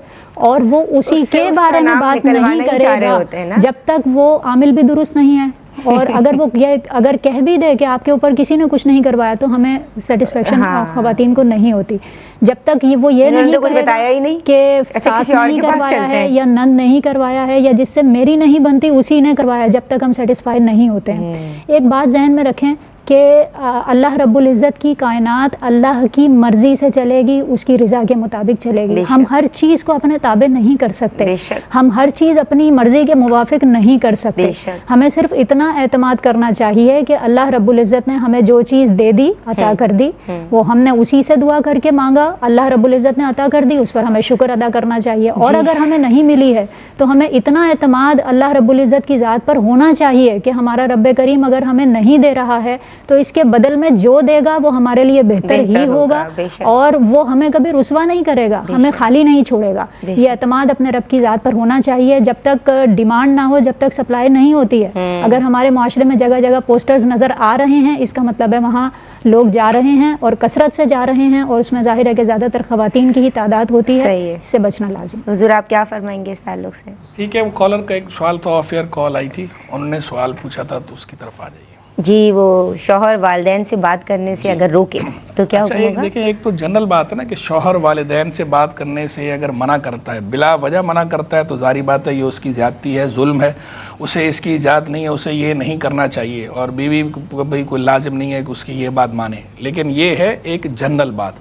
اور وہ اسی کے بارے میں بات نہیں کرے گا جب تک وہ عامل بھی درست نہیں ہے. اور اگر وہ اگر کہہ بھی دے کہ آپ کے اوپر کسی نے کچھ نہیں کروایا تو ہمیں سیٹسفیکشن خواتین کو نہیں ہوتی جب تک وہ یہ نہیں کہے گا کہ ساس نہیں کروایا ہے یا نند نہیں کروایا ہے یا جس سے میری نہیں بنتی اسی نے کروایا, جب تک ہم سیٹسفائی نہیں ہوتے ہیں. ایک بات ذہن میں رکھیں کہ اللہ رب العزت کی کائنات اللہ کی مرضی سے چلے گی, اس کی رضا کے مطابق چلے گی. ہم ہر چیز کو اپنے تابع نہیں کر سکتے, ہم ہر چیز اپنی مرضی کے موافق نہیں کر سکتے. ہمیں صرف اتنا اعتماد کرنا چاہیے کہ اللہ رب العزت نے ہمیں جو چیز دے دی عطا کر دی, وہ ہم نے اسی سے دعا کر کے مانگا, اللہ رب العزت نے عطا کر دی, اس پر ہمیں شکر ادا کرنا چاہیے. اور اگر ہمیں نہیں ملی ہے تو ہمیں اتنا اعتماد اللہ رب العزت کی ذات پر ہونا چاہیے کہ ہمارا رب کریم اگر ہمیں نہیں دے رہا ہے تو اس کے بدل میں جو دے گا وہ ہمارے لیے بہتر ہی ہوگا اور وہ ہمیں کبھی رسوا نہیں کرے گا, ہمیں خالی نہیں چھوڑے گا. یہ اعتماد اپنے رب کی ذات پر ہونا چاہیے. جب تک ڈیمانڈ نہ ہو, جب تک سپلائی نہیں ہوتی ہے, اگر ہمارے معاشرے میں جگہ جگہ پوسٹرز نظر آ رہے ہیں اس کا مطلب ہے وہاں لوگ جا رہے ہیں اور کثرت سے جا رہے ہیں, اور اس میں ظاہر ہے کہ زیادہ تر خواتین کی ہی تعداد ہوتی ہے, اس سے بچنا لازم. حضور آپ کیا فرمائیں گے اس تعلق سے؟ ٹھیک ہے, وہ کالر کا ایک سوال تھا, آف ایئر کال آئی تھی, انہوں نے سوال پوچھا تھا تو اس کی طرف آ جائیے. جی, وہ شوہر والدین سے بات کرنے سے اگر روکے تو کیا حکم ہوگا؟ دیکھیں, ایک تو جنرل بات ہے نا کہ شوہر والدین سے بات کرنے سے اگر منع کرتا ہے, بلا وجہ منع کرتا ہے تو ظاہری بات ہے یہ اس کی زیادتی ہے, ظلم ہے, اسے اس کی اجازت نہیں ہے, اسے یہ نہیں کرنا چاہیے. اور بیوی کو بھی کوئی لازم نہیں ہے کہ اس کی یہ بات مانے, لیکن یہ ہے ایک جنرل بات.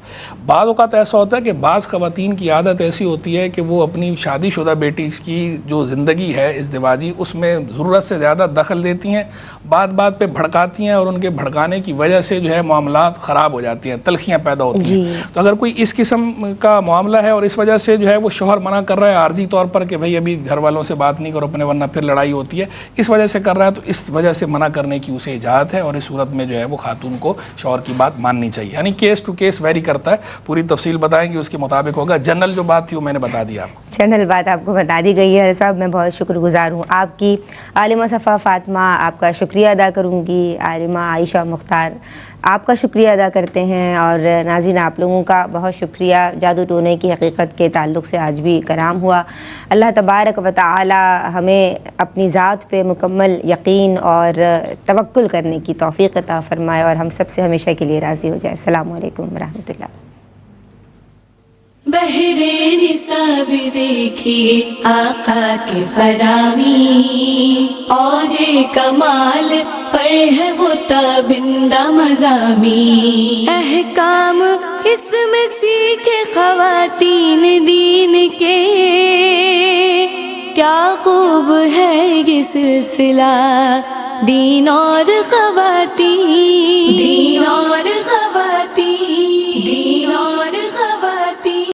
بعض اوقات ایسا ہوتا ہے کہ بعض خواتین کی عادت ایسی ہوتی ہے کہ وہ اپنی شادی شدہ بیٹی کی جو زندگی ہے ازدواجی اس میں ضرورت سے زیادہ دخل دیتی ہیں, بات بات پہ بھڑکاتی ہیں, اور ان کے بھڑکانے کی وجہ سے جو ہے معاملات خراب ہو جاتی ہیں, تلخیاں پیدا ہوتی ہیں. تو اگر کوئی اس قسم کا معاملہ ہے اور اس وجہ سے جو ہے وہ شوہر منع کر رہا ہے عارضی طور پر کہ بھئی ابھی گھر والوں سے بات نہیں کرو اپنے ورنہ پھر لڑائی ہوتی ہے, اس وجہ سے کر رہا ہے, تو اس وجہ سے منع کرنے کی اسے اجازت ہے, اور اس صورت میں جو ہے وہ خاتون کو شوہر کی بات ماننی چاہیے. یعنی کیس ٹو کیس ویری کرتا ہے, پوری تفصیل بتائیں گے اس کے مطابق ہوگا. جنرل جو بات تھی وہ میں نے بتا دیا. جنرل بات آپ کو بتا دی گئی ہے صاحب, میں بہت شکر گزار ہوں آپ کی. عالمہ صفا فاطمہ آپ کا شکریہ ادا کروں گی, عالمہ عائشہ مختار آپ کا شکریہ ادا کرتے ہیں, اور ناظرین آپ لوگوں کا بہت شکریہ. جادو ٹونے کی حقیقت کے تعلق سے آج بھی کرام ہوا. اللہ تبارک و تعالی ہمیں اپنی ذات پہ مکمل یقین اور توکل کرنے کی توفیق عطا فرمائے اور ہم سب سے ہمیشہ کے لیے راضی ہو جائے. السلام علیکم ورحمۃ اللہ. بہرے نصاب دیکھیے آقا کے فرامی, اوج کمال پر ہے وہ تابندہ مضامی. احکام اس میں سیکھے خواتین دین کے, کیا خوب ہے یہ سلسلہ دین اور خواتین.